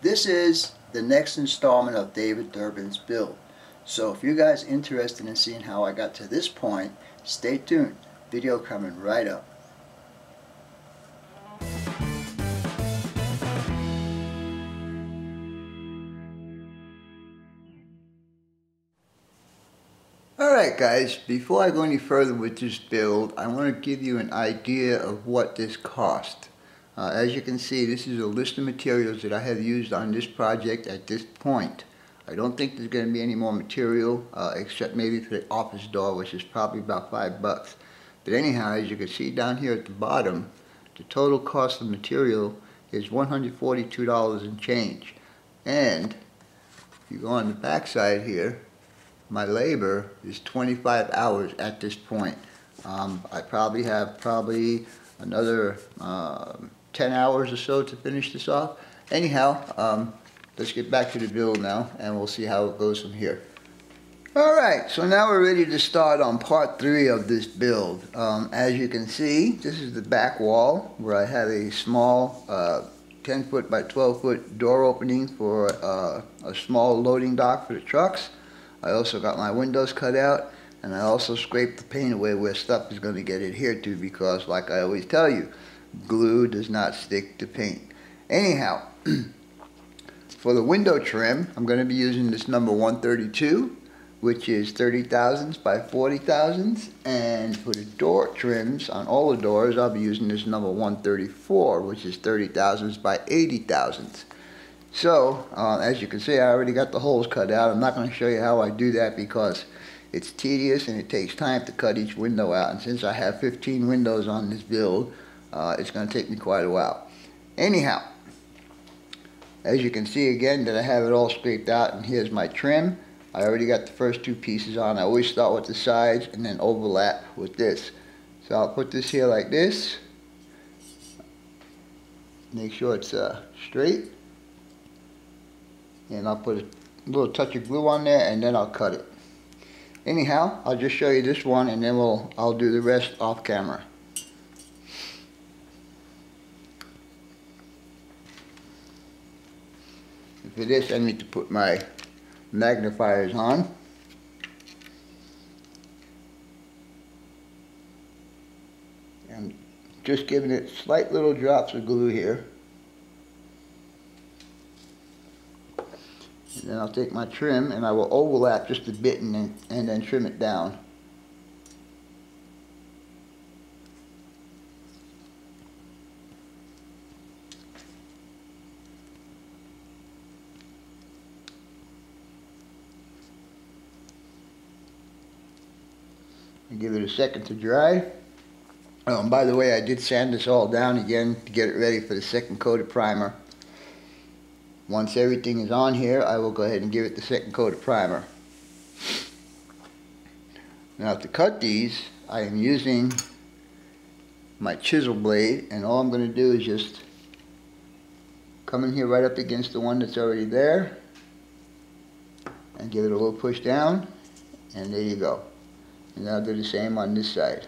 This is the next installment of David Durbin's build. So if you guys are interested in seeing how I got to this point, stay tuned. Video coming right up. Alright guys, before I go any further with this build, I want to give you an idea of what this cost. As you can see, this is a list of materials that I have used on this project at this point. I don't think there's going to be any more material except maybe for the office door, which is probably about $5. But anyhow, as you can see down here at the bottom, the total cost of material is $142 and change. And if you go on the back side here, my labor is 25 hours at this point. I probably have another 10 hours or so to finish this off. Anyhow, let's get back to the build now and we'll see how it goes from here. Alright, so now we're ready to start on part 3 of this build. As you can see, this is the back wall where I have a small 10 foot by 12 foot door opening for a small loading dock for the trucks. I also got my windows cut out, and I also scraped the paint away where stuff is going to get adhered to, because like I always tell you, glue does not stick to paint. Anyhow, for the window trim, I'm going to be using this number 132, which is 30 thousandths by 40 thousandths, and for the door trims on all the doors, I'll be using this number 134, which is 30 thousandths by 80 thousandths. So, as you can see, I already got the holes cut out. I'm not going to show you how I do that because it's tedious and it takes time to cut each window out. And since I have 15 windows on this build, it's going to take me quite a while. Anyhow, as you can see again that I have it all scraped out, and here's my trim. I already got the first 2 pieces on. I always start with the sides and then overlap with this. So I'll put this here like this. Make sure it's straight. And I'll put a little touch of glue on there and then I'll cut it. Anyhow, I'll just show you this one and then I'll do the rest off camera. For this I need to put my magnifiers on. I'm just giving it slight little drops of glue here. And then I'll take my trim and I will overlap just a bit and then trim it down. And give it a second to dry. By the way, I did sand this all down again to get it ready for the second coat of primer. Once everything is on here, I will go ahead and give it the second coat of primer. Now to cut these, I am using my chisel blade, and all I'm going to do is just come in here right up against the one that's already there and give it a little push down, and there you go. And I'll do the same on this side.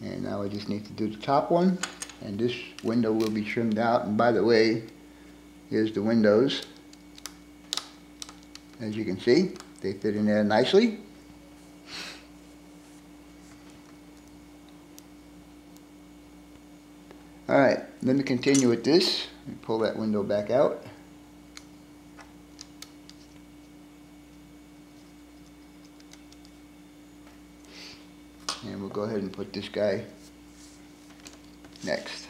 And now I just need to do the top one, and this window will be trimmed out. And by the way, here's the windows. As you can see, they fit in there nicely. Alright, let me continue with this. Let me pull that window back out. And we'll go ahead and put this guy next.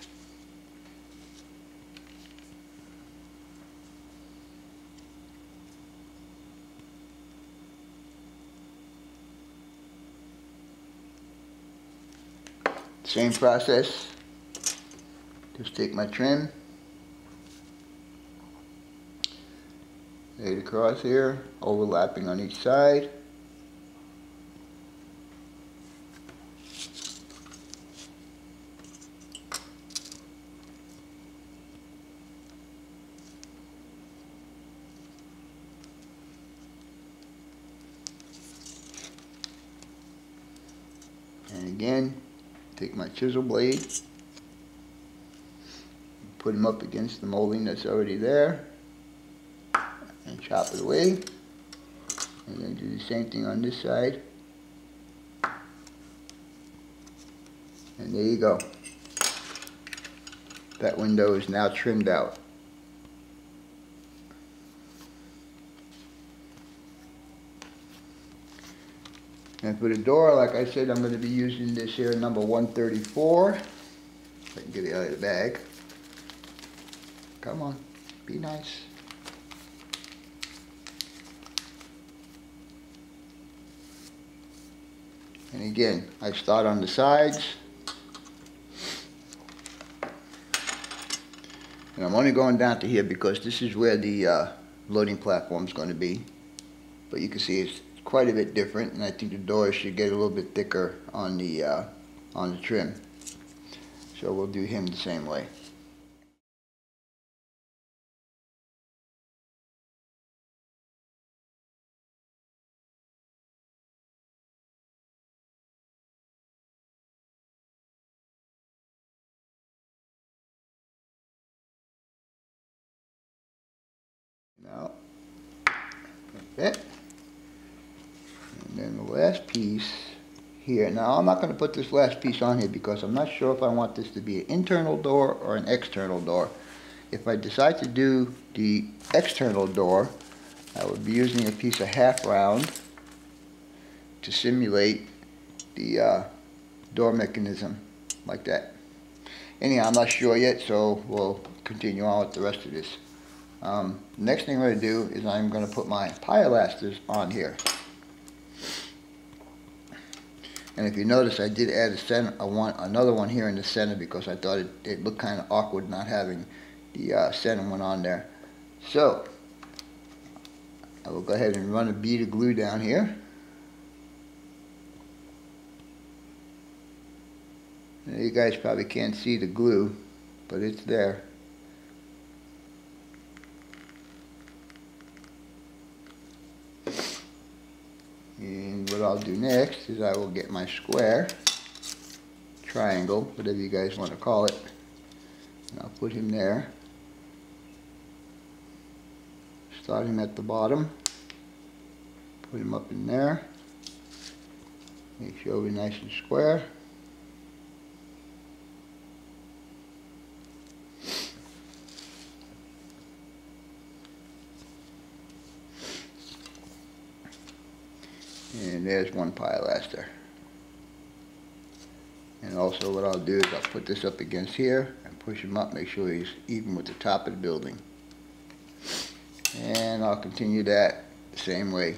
Same process. Just take my trim, lay it across here, overlapping on each side. And again, take my chisel blade, put them up against the molding that's already there, and chop it away. And then do the same thing on this side. And there you go. That window is now trimmed out. And for the door, like I said, I'm going to be using this here number 134. If I can get it out of the bag. Come on, be nice. And again, I start on the sides. And I'm only going down to here because this is where the loading platform is going to be. But you can see it's quite a bit different, and I think the doors should get a little bit thicker on the trim. So we'll do him the same way. Now, like that. And then the last piece here. Now I'm not going to put this last piece on here because I'm not sure if I want this to be an internal door or an external door. If I decide to do the external door, I would be using a piece of half round to simulate the door mechanism like that. Anyhow, I'm not sure yet, so we'll continue on with the rest of this. Next thing I'm going to do is I'm going to put my pilasters on here. And if you notice, I did add another one here in the center because I thought it looked kind of awkward not having the center one on there. So I will go ahead and run a bead of glue down here. Now, you guys probably can't see the glue, but it's there. And what I'll do next is I will get my square, triangle, whatever you guys want to call it, and I'll put him there. Start him at the bottom, put him up in there, make sure we're nice and square. And there's one pilaster. And also what I'll do is I'll put this up against here and push him up, make sure he's even with the top of the building. And I'll continue that the same way.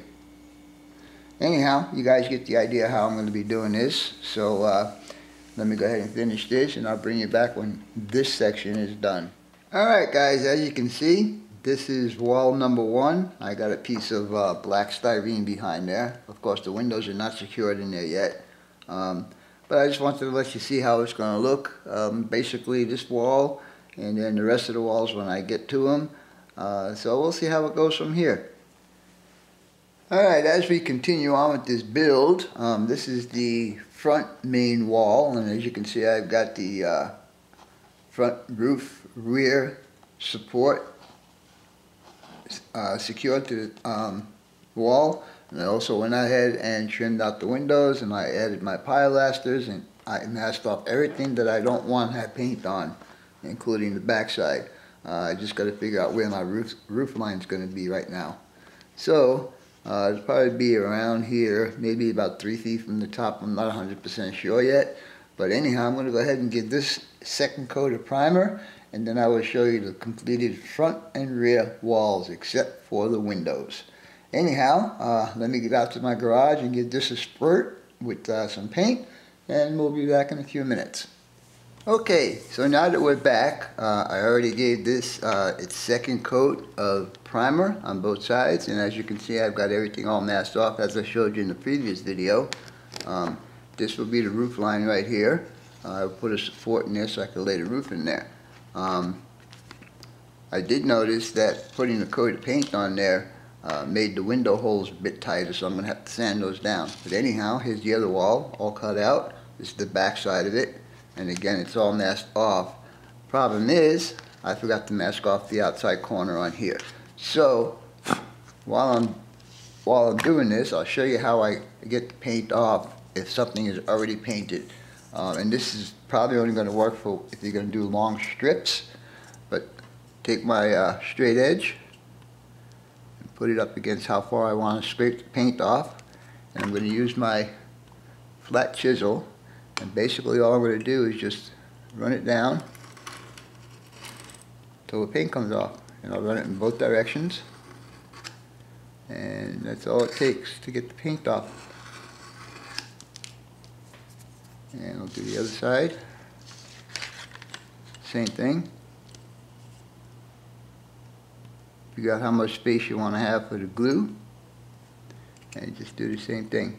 Anyhow, you guys get the idea how I'm going to be doing this. So let me go ahead and finish this, and I'll bring you back when this section is done. Alright guys, as you can see, this is wall number 1. I got a piece of black styrene behind there. Of course, the windows are not secured in there yet. But I just wanted to let you see how it's going to look. Basically this wall, and then the rest of the walls when I get to them. So we'll see how it goes from here. Alright, as we continue on with this build, this is the front main wall. And as you can see, I've got the front roof rear support secured to the wall. And I also went ahead and trimmed out the windows, and I added my pilasters, and I masked off everything that I don't want to have paint on, including the backside. I just got to figure out where my roof line is going to be right now. So it'll probably be around here, maybe about 3 feet from the top. I'm not 100% sure yet. But anyhow, I'm going to go ahead and give this second coat of primer, and then I will show you the completed front and rear walls except for the windows. Anyhow, let me get out to my garage and give this a squirt with some paint, and we'll be back in a few minutes. Okay, so now that we're back, I already gave this its second coat of primer on both sides, and as you can see, I've got everything all masked off as I showed you in the previous video. This will be the roof line right here. I'll put a support in there so I can lay the roof in there. I did notice that putting a coat of paint on there made the window holes a bit tighter, so I'm going to have to sand those down. But anyhow, here's the other wall all cut out. This is the back side of it, and again it's all masked off. Problem is, I forgot to mask off the outside corner on here. So while I'm doing this, I'll show you how I get the paint off if something is already painted. And this is probably only going to work for if you're going to do long strips. But take my straight edge and put it up against how far I want to scrape the paint off. And I'm going to use my flat chisel, and basically all I'm going to do is just run it down till the paint comes off. And I'll run it in both directions, and that's all it takes to get the paint off. And I'll do the other side, same thing. Figure out how much space you want to have for the glue, and just do the same thing.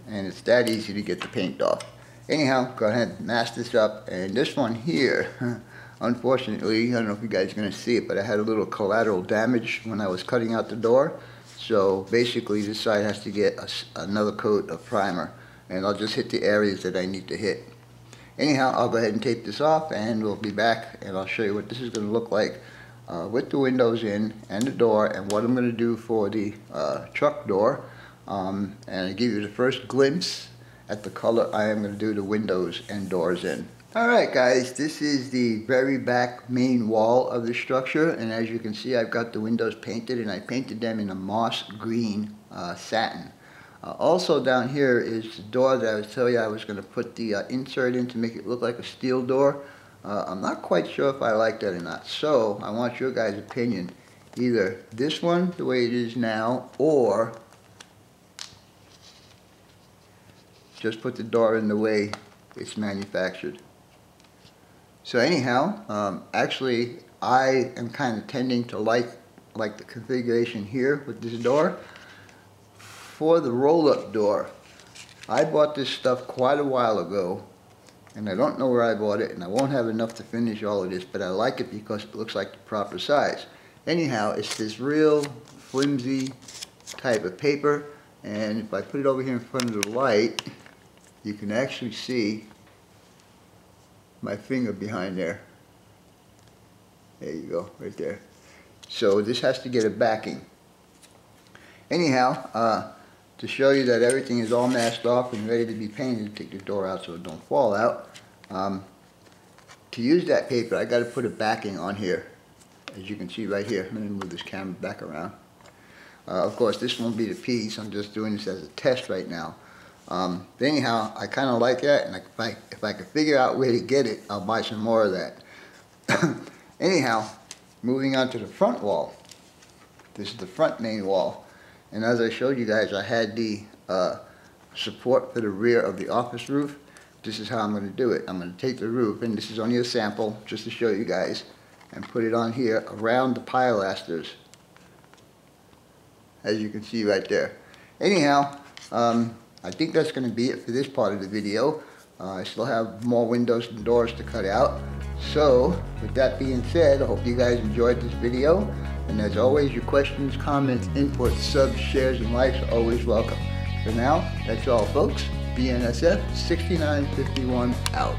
And it's that easy to get the paint off. Anyhow, go ahead and mask this up. And this one here, unfortunately, I don't know if you guys are going to see it, but I had a little collateral damage when I was cutting out the door. So basically this side has to get another coat of primer, and I'll just hit the areas that I need to hit. Anyhow, I'll go ahead and tape this off, and we'll be back, and I'll show you what this is going to look like with the windows in and the door, and what I'm going to do for the truck door. And I'll give you the first glimpse at the color I am going to do the windows and doors in. Alright guys, this is the very back main wall of the structure, and as you can see I've got the windows painted, and I painted them in a moss green satin. Also down here is the door that I was telling you I was going to put the insert in to make it look like a steel door. I'm not quite sure if I like that or not, so I want your guys' opinion. Either this one, the way it is now, or just put the door in the way it's manufactured. So anyhow, actually I am kind of tending to like the configuration here with this door. For the roll-up door, I bought this stuff quite a while ago, and I don't know where I bought it, and I won't have enough to finish all of this, but I like it because it looks like the proper size. Anyhow, it's this real flimsy type of paper, and if I put it over here in front of the light, you can actually see my finger behind there. There you go, right there. So this has to get a backing. Anyhow, to show you that everything is all masked off and ready to be painted, take the door out so it don't fall out. To use that paper, I got to put a backing on here, as you can see right here. Let me move this camera back around. Of course, this won't be the piece. I'm just doing this as a test right now. But anyhow, I kind of like that, and if I can figure out where to get it, I'll buy some more of that. Anyhow, moving on to the front wall. This is the front main wall. And as I showed you guys, I had the support for the rear of the office roof. This is how I'm going to do it. I'm going to take the roof, and this is only a sample just to show you guys, and put it on here around the pilasters, as you can see right there. Anyhow, I think that's going to be it for this part of the video. I still have more windows and doors to cut out. So, with that being said, I hope you guys enjoyed this video. And as always, your questions, comments, inputs, subs, shares, and likes are always welcome. For now, that's all folks. BNSF 6951 out.